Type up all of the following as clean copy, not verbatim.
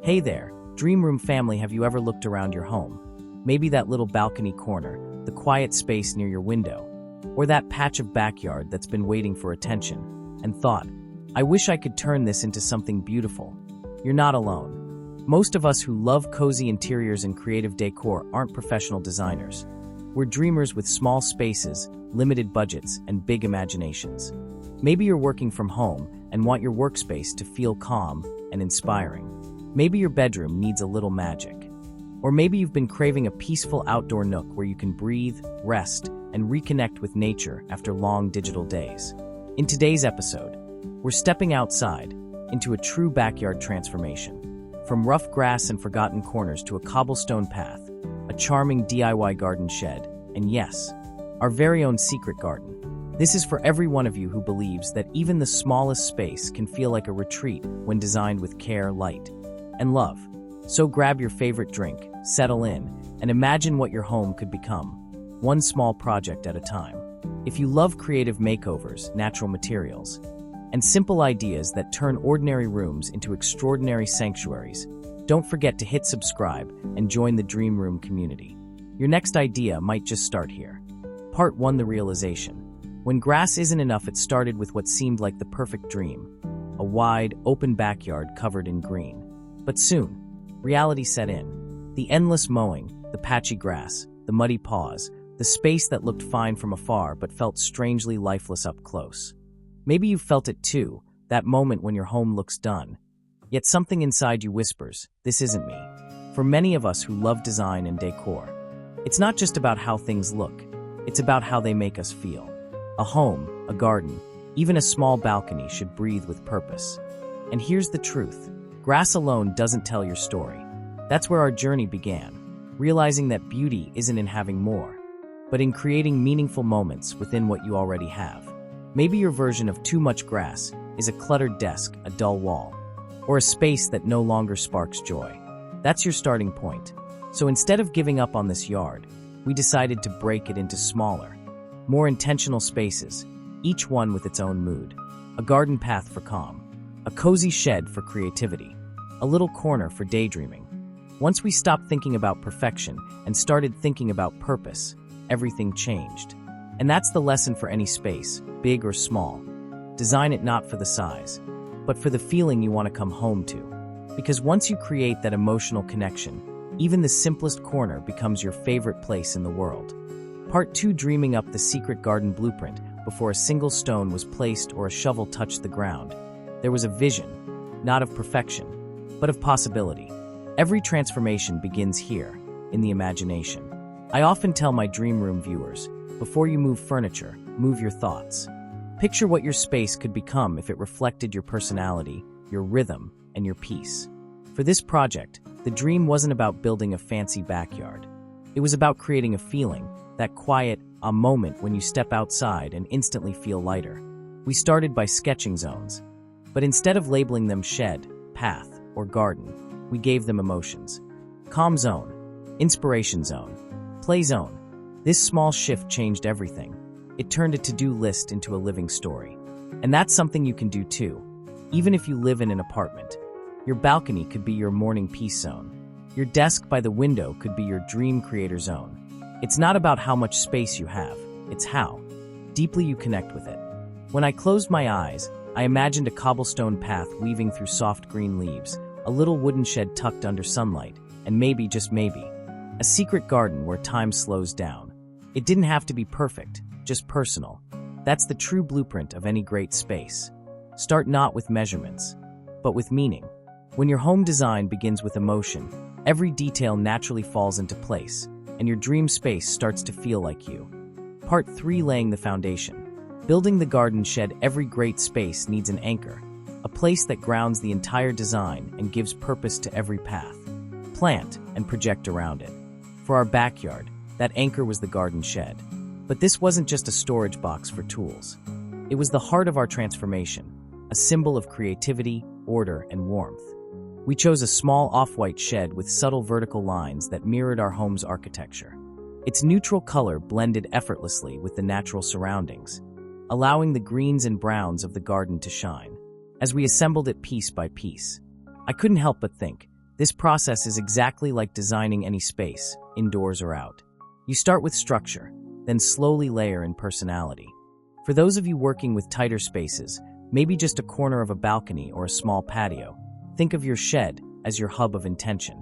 Hey there, Dream Room family, have you ever looked around your home? Maybe that little balcony corner, the quiet space near your window, or that patch of backyard that's been waiting for attention, and thought, I wish I could turn this into something beautiful. You're not alone. Most of us who love cozy interiors and creative decor aren't professional designers. We're dreamers with small spaces, limited budgets, and big imaginations. Maybe you're working from home and want your workspace to feel calm and inspiring. Maybe your bedroom needs a little magic. Or maybe you've been craving a peaceful outdoor nook where you can breathe, rest, and reconnect with nature after long digital days. In today's episode, we're stepping outside into a true backyard transformation. From rough grass and forgotten corners to a cobblestone path, a charming DIY garden shed, and yes, our very own secret garden. This is for every one of you who believes that even the smallest space can feel like a retreat when designed with care, light, and love. So grab your favorite drink, settle in, and imagine what your home could become, one small project at a time. If you love creative makeovers, natural materials, and simple ideas that turn ordinary rooms into extraordinary sanctuaries, don't forget to hit subscribe and join the Dream Room community. Your next idea might just start here. Part 1: The realization. When grass isn't enough, it started with what seemed like the perfect dream, a wide, open backyard covered in green. But soon, reality set in. The endless mowing, the patchy grass, the muddy paws, the space that looked fine from afar but felt strangely lifeless up close. Maybe you've felt it too, that moment when your home looks done. Yet something inside you whispers, this isn't me. For many of us who love design and decor, it's not just about how things look, it's about how they make us feel. A home, a garden, even a small balcony should breathe with purpose. And here's the truth. Grass alone doesn't tell your story. That's where our journey began, realizing that beauty isn't in having more, but in creating meaningful moments within what you already have. Maybe your version of too much grass is a cluttered desk, a dull wall, or a space that no longer sparks joy. That's your starting point. So instead of giving up on this yard, we decided to break it into smaller, more intentional spaces, each one with its own mood. A garden path for calm, a cozy shed for creativity, a little corner for daydreaming. Once we stopped thinking about perfection and started thinking about purpose, everything changed. And that's the lesson for any space, big or small. Design it not for the size, but for the feeling you want to come home to. Because once you create that emotional connection, even the simplest corner becomes your favorite place in the world. Part 2: Dreaming up the secret garden blueprint. Before a single stone was placed or a shovel touched the ground, there was a vision, not of perfection, but of possibility. Every transformation begins here, in the imagination. I often tell my Dream Room viewers, before you move furniture, move your thoughts. Picture what your space could become if it reflected your personality, your rhythm, and your peace. For this project, the dream wasn't about building a fancy backyard. It was about creating a feeling, that quiet, moment when you step outside and instantly feel lighter. We started by sketching zones, but instead of labeling them shed, path, or garden, we gave them emotions. Calm zone, inspiration zone, play zone. This small shift changed everything. It turned a to-do list into a living story. And that's something you can do too. Even if you live in an apartment, your balcony could be your morning peace zone. Your desk by the window could be your dream creator zone. It's not about how much space you have, it's how deeply you connect with it. When I closed my eyes, I imagined a cobblestone path weaving through soft green leaves, a little wooden shed tucked under sunlight, and maybe, just maybe, a secret garden where time slows down. It didn't have to be perfect, just personal. That's the true blueprint of any great space. Start not with measurements, but with meaning. When your home design begins with emotion, every detail naturally falls into place, and your dream space starts to feel like you. Part 3: Laying the foundation. Building the garden shed. Every great space needs an anchor, a place that grounds the entire design and gives purpose to every path, plant, and project around it. For our backyard, that anchor was the garden shed. But this wasn't just a storage box for tools. It was the heart of our transformation, a symbol of creativity, order, and warmth. We chose a small off-white shed with subtle vertical lines that mirrored our home's architecture. Its neutral color blended effortlessly with the natural surroundings, allowing the greens and browns of the garden to shine. As we assembled it piece by piece, I couldn't help but think, This process is exactly like designing any space, indoors or out. You start with structure, then slowly layer in personality. For those of you working with tighter spaces, maybe just a corner of a balcony or a small patio, think of your shed as your hub of intention.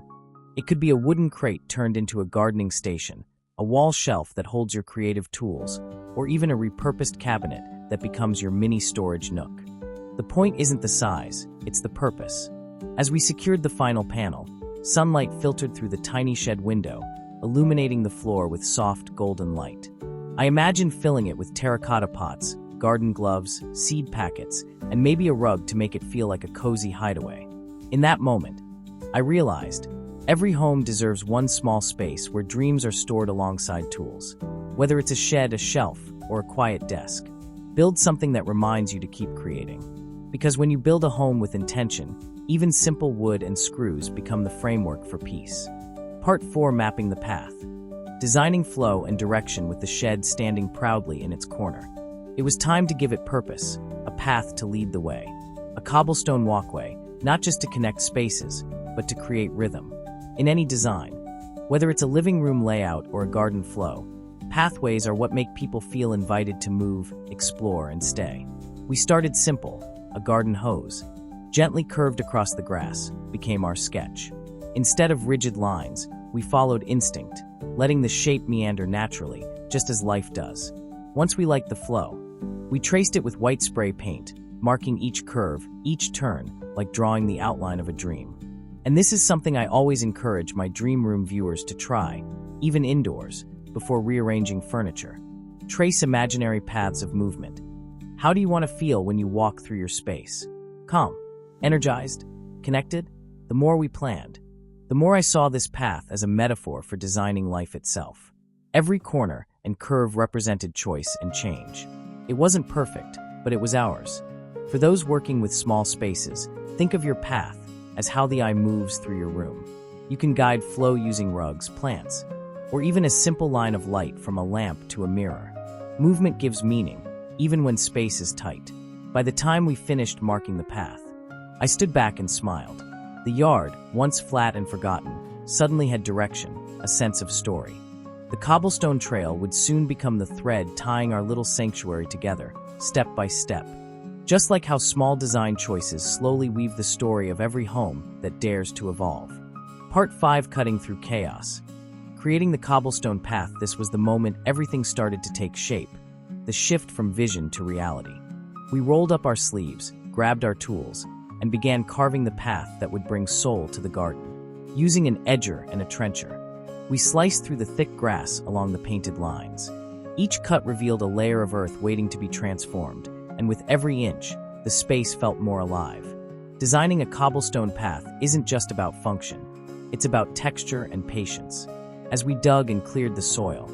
It could be a wooden crate turned into a gardening station, a wall shelf that holds your creative tools, or even a repurposed cabinet that becomes your mini storage nook. The point isn't the size, it's the purpose. As we secured the final panel, sunlight filtered through the tiny shed window, illuminating the floor with soft golden light. I imagined filling it with terracotta pots, garden gloves, seed packets, and maybe a rug to make it feel like a cozy hideaway. In that moment, I realized every home deserves one small space where dreams are stored alongside tools. Whether it's a shed, a shelf, or a quiet desk, build something that reminds you to keep creating. Because when you build a home with intention, even simple wood and screws become the framework for peace. Part 4: Mapping the path. Designing flow and direction with the shed standing proudly in its corner. It was time to give it purpose, a path to lead the way. A cobblestone walkway, not just to connect spaces, but to create rhythm. In any design, whether it's a living room layout or a garden flow, pathways are what make people feel invited to move, explore, and stay. We started simple. A garden hose, gently curved across the grass, became our sketch. Instead of rigid lines, we followed instinct, letting the shape meander naturally, just as life does. Once we liked the flow, we traced it with white spray paint, marking each curve, each turn, like drawing the outline of a dream. And this is something I always encourage my dream room viewers to try, even indoors, before rearranging furniture. Trace imaginary paths of movement. How do you want to feel when you walk through your space? Calm, energized, connected? The more we planned, the more I saw this path as a metaphor for designing life itself. Every corner and curve represented choice and change. It wasn't perfect, but it was ours. For those working with small spaces, think of your path as how the eye moves through your room. You can guide flow using rugs, plants, or even a simple line of light from a lamp to a mirror. Movement gives meaning, even when space is tight. By the time we finished marking the path, I stood back and smiled. The yard, once flat and forgotten, suddenly had direction, a sense of story. The cobblestone trail would soon become the thread tying our little sanctuary together, step by step. Just like how small design choices slowly weave the story of every home that dares to evolve. Part 5: Cutting Through Chaos. Creating the cobblestone path, this was the moment everything started to take shape. The shift from vision to reality. We rolled up our sleeves, grabbed our tools, and began carving the path that would bring soul to the garden. Using an edger and a trencher, we sliced through the thick grass along the painted lines. Each cut revealed a layer of earth waiting to be transformed, and with every inch, the space felt more alive. Designing a cobblestone path isn't just about function. It's about texture and patience. As we dug and cleared the soil,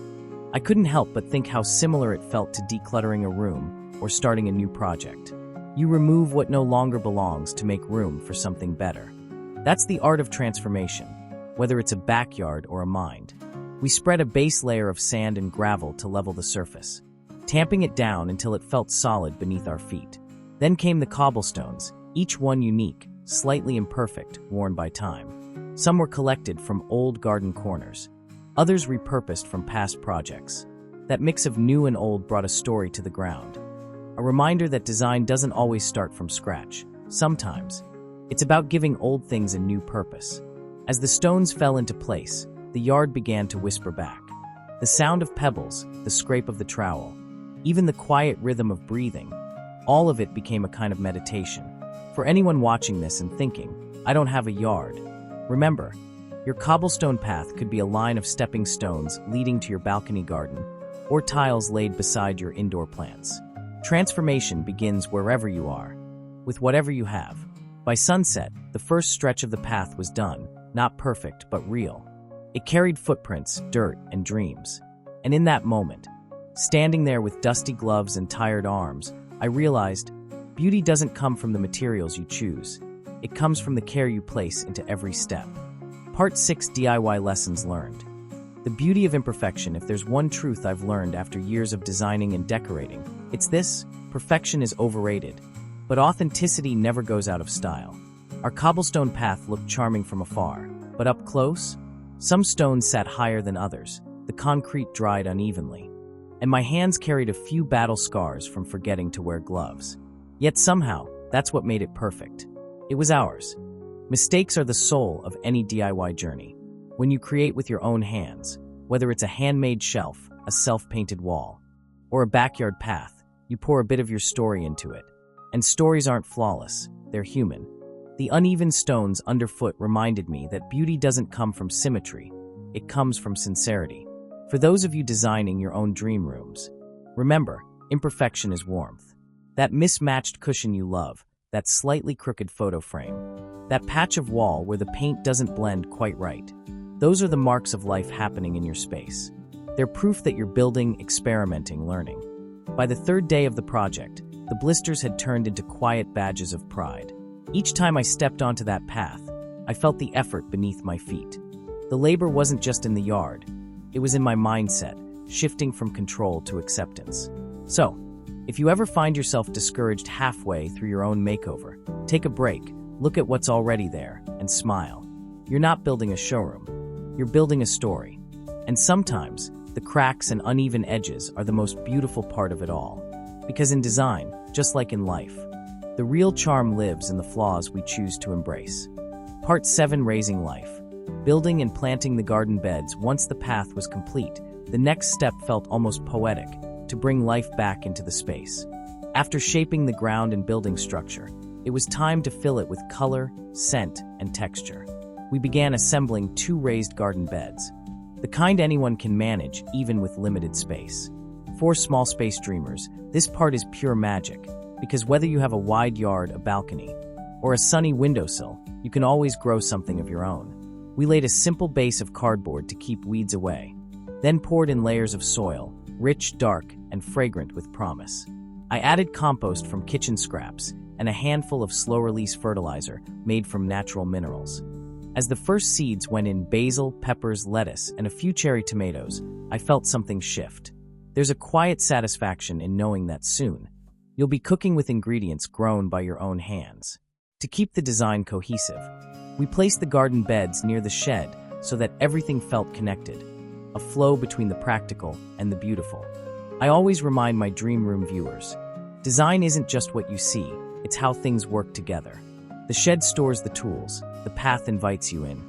I couldn't help but think how similar it felt to decluttering a room or starting a new project. You remove what no longer belongs to make room for something better. That's the art of transformation, whether it's a backyard or a mind. We spread a base layer of sand and gravel to level the surface, tamping it down until it felt solid beneath our feet. Then came the cobblestones, each one unique, slightly imperfect, worn by time. Some were collected from old garden corners, others repurposed from past projects. That mix of new and old brought a story to the ground. A reminder that design doesn't always start from scratch. Sometimes, it's about giving old things a new purpose. As the stones fell into place, the yard began to whisper back. The sound of pebbles, the scrape of the trowel, even the quiet rhythm of breathing, all of it became a kind of meditation. For anyone watching this and thinking, I don't have a yard, remember, your cobblestone path could be a line of stepping stones leading to your balcony garden, or tiles laid beside your indoor plants. Transformation begins wherever you are, with whatever you have. By sunset, the first stretch of the path was done, not perfect, but real. It carried footprints, dirt, and dreams. And in that moment, standing there with dusty gloves and tired arms, I realized beauty doesn't come from the materials you choose. It comes from the care you place into every step. Part 6: DIY Lessons Learned. The beauty of imperfection. If there's one truth I've learned after years of designing and decorating, it's this: perfection is overrated, but authenticity never goes out of style. Our cobblestone path looked charming from afar, but up close, some stones sat higher than others, the concrete dried unevenly, and my hands carried a few battle scars from forgetting to wear gloves. Yet somehow, that's what made it perfect. It was ours. Mistakes are the soul of any DIY journey. When you create with your own hands, whether it's a handmade shelf, a self-painted wall, or a backyard path, you pour a bit of your story into it. And stories aren't flawless, they're human. The uneven stones underfoot reminded me that beauty doesn't come from symmetry, it comes from sincerity. For those of you designing your own dream rooms, remember, imperfection is warmth. That mismatched cushion you love, that slightly crooked photo frame, that patch of wall where the paint doesn't blend quite right, those are the marks of life happening in your space. They're proof that you're building, experimenting, learning. By the third day of the project, the blisters had turned into quiet badges of pride. Each time I stepped onto that path, I felt the effort beneath my feet. The labor wasn't just in the yard, it was in my mindset, shifting from control to acceptance. So, if you ever find yourself discouraged halfway through your own makeover, take a break, look at what's already there, and smile. You're not building a showroom, you're building a story. And sometimes, the cracks and uneven edges are the most beautiful part of it all. Because in design, just like in life, the real charm lives in the flaws we choose to embrace. Part 7: Raising Life. Building and planting the garden beds. Once the path was complete, the next step felt almost poetic, to bring life back into the space. After shaping the ground and building structure, it was time to fill it with color, scent, and texture. We began assembling 2 raised garden beds, the kind anyone can manage even with limited space. For small space dreamers, this part is pure magic, because whether you have a wide yard, a balcony, or a sunny windowsill, you can always grow something of your own. We laid a simple base of cardboard to keep weeds away, then poured in layers of soil, rich, dark, and fragrant with promise. I added compost from kitchen scraps and a handful of slow-release fertilizer made from natural minerals. As the first seeds went in basil, peppers, lettuce, and a few cherry tomatoes, I felt something shift. There's a quiet satisfaction in knowing that soon, you'll be cooking with ingredients grown by your own hands. To keep the design cohesive, we placed the garden beds near the shed so that everything felt connected, a flow between the practical and the beautiful. I always remind my dream room viewers, design isn't just what you see, it's how things work together. The shed stores the tools, the path invites you in,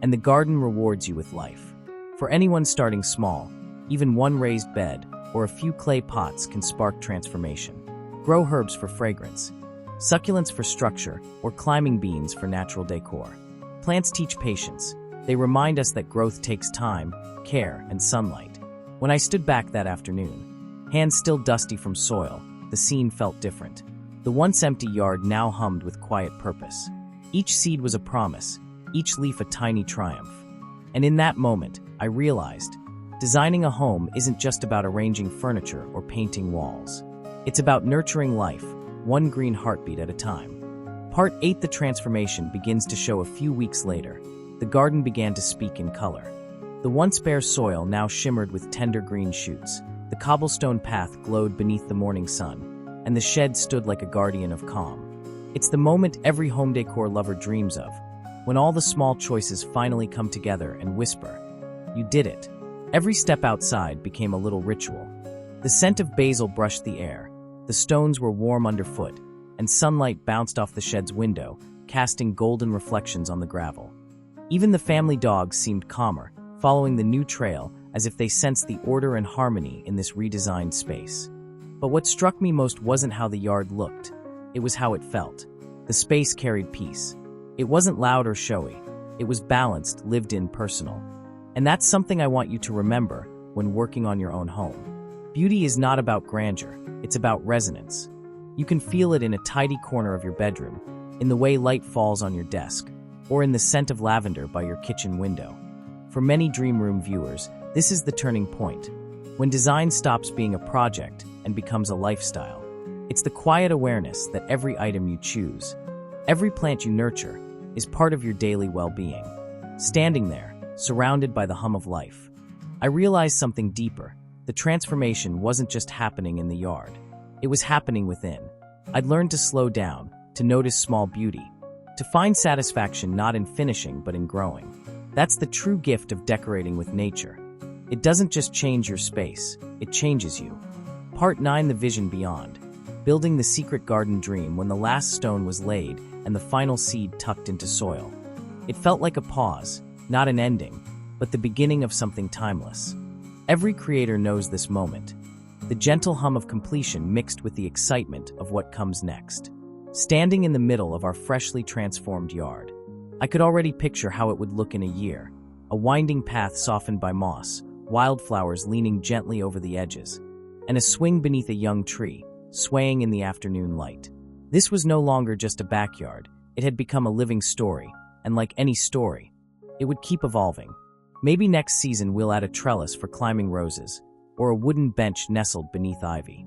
and the garden rewards you with life. For anyone starting small, even one raised bed or a few clay pots can spark transformation. Grow herbs for fragrance, succulents for structure, or climbing beans for natural decor. Plants teach patience. They remind us that growth takes time, care, and sunlight. When I stood back that afternoon, hands still dusty from soil, the scene felt different. The once empty yard now hummed with quiet purpose. Each seed was a promise, each leaf a tiny triumph. And in that moment, I realized, designing a home isn't just about arranging furniture or painting walls. It's about nurturing life, one green heartbeat at a time. Part 8: The transformation begins to show a few weeks later. The garden began to speak in color. The once bare soil now shimmered with tender green shoots. The cobblestone path glowed beneath the morning sun, and the shed stood like a guardian of calm. It's the moment every home decor lover dreams of, when all the small choices finally come together and whisper, "You did it." Every step outside became a little ritual. The scent of basil brushed the air, the stones were warm underfoot, and sunlight bounced off the shed's window, casting golden reflections on the gravel. Even the family dogs seemed calmer, following the new trail as if they sensed the order and harmony in this redesigned space. But what struck me most wasn't how the yard looked, it was how it felt. The space carried peace. It wasn't loud or showy, it was balanced, lived in, personal. And that's something I want you to remember when working on your own home. Beauty is not about grandeur, it's about resonance. You can feel it in a tidy corner of your bedroom, in the way light falls on your desk, or in the scent of lavender by your kitchen window. For many dream room viewers, this is the turning point, when design stops being a project and becomes a lifestyle. It's the quiet awareness that every item you choose, every plant you nurture, is part of your daily well-being. Standing there, surrounded by the hum of life, I realized something deeper. The transformation wasn't just happening in the yard. It was happening within. I'd learned to slow down, to notice small beauty, To find satisfaction not in finishing but in growing. That's the true gift of decorating with nature. It doesn't just change your space, it changes you. Part 9: The Vision Beyond. Building the secret garden dream when the last stone was laid and the final seed tucked into soil. It felt like a pause, not an ending, but the beginning of something timeless. Every creator knows this moment. The gentle hum of completion mixed with the excitement of what comes next. Standing in the middle of our freshly transformed yard, I could already picture how it would look in a year. A winding path softened by moss, wildflowers leaning gently over the edges, and a swing beneath a young tree, swaying in the afternoon light. This was no longer just a backyard. It had become a living story, and like any story, it would keep evolving. Maybe next season we'll add a trellis for climbing roses, or a wooden bench nestled beneath ivy.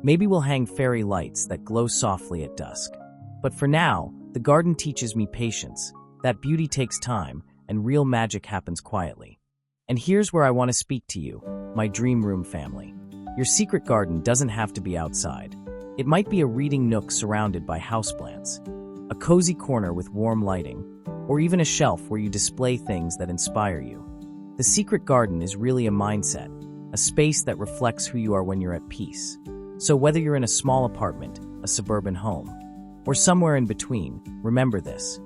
Maybe we'll hang fairy lights that glow softly at dusk. But for now, the garden teaches me patience, that beauty takes time, and real magic happens quietly. And here's where I want to speak to you, my dream room family. Your secret garden doesn't have to be outside. It might be a reading nook surrounded by houseplants, a cozy corner with warm lighting, or even a shelf where you display things that inspire you. The secret garden is really a mindset, a space that reflects who you are when you're at peace. So whether you're in a small apartment, a suburban home, or somewhere in between, remember this.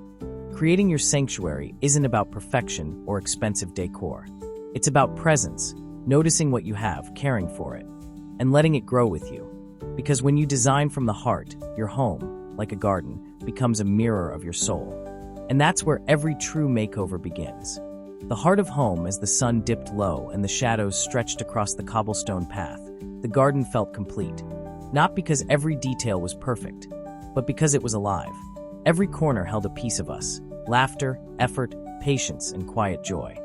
Creating your sanctuary isn't about perfection or expensive decor. It's about presence, noticing what you have, caring for it, and letting it grow with you. Because when you design from the heart, your home, like a garden, becomes a mirror of your soul. And that's where every true makeover begins. The heart of home, as the sun dipped low and the shadows stretched across the cobblestone path, the garden felt complete. Not because every detail was perfect, but because it was alive. Every corner held a piece of us: laughter, effort, patience, and quiet joy.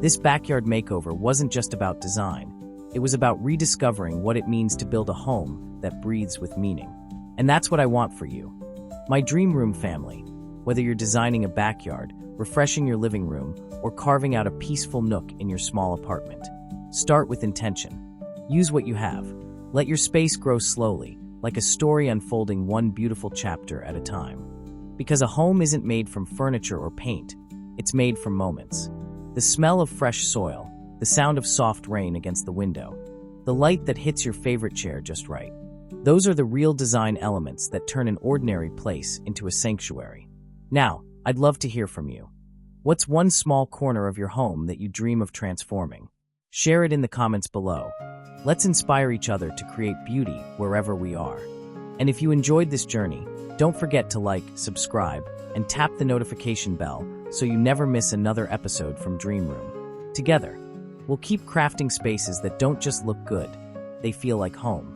This backyard makeover wasn't just about design. It was about rediscovering what it means to build a home that breathes with meaning. And that's what I want for you. My dream room family. Whether you're designing a backyard, refreshing your living room, or carving out a peaceful nook in your small apartment, start with intention. Use what you have. Let your space grow slowly, like a story unfolding one beautiful chapter at a time. Because a home isn't made from furniture or paint, it's made from moments. The smell of fresh soil, the sound of soft rain against the window, the light that hits your favorite chair just right. Those are the real design elements that turn an ordinary place into a sanctuary. Now, I'd love to hear from you. What's one small corner of your home that you dream of transforming? Share it in the comments below. Let's inspire each other to create beauty wherever we are. And if you enjoyed this journey, don't forget to like, subscribe, and tap the notification bell so you never miss another episode from Dream Room. Together, we'll keep crafting spaces that don't just look good, they feel like home.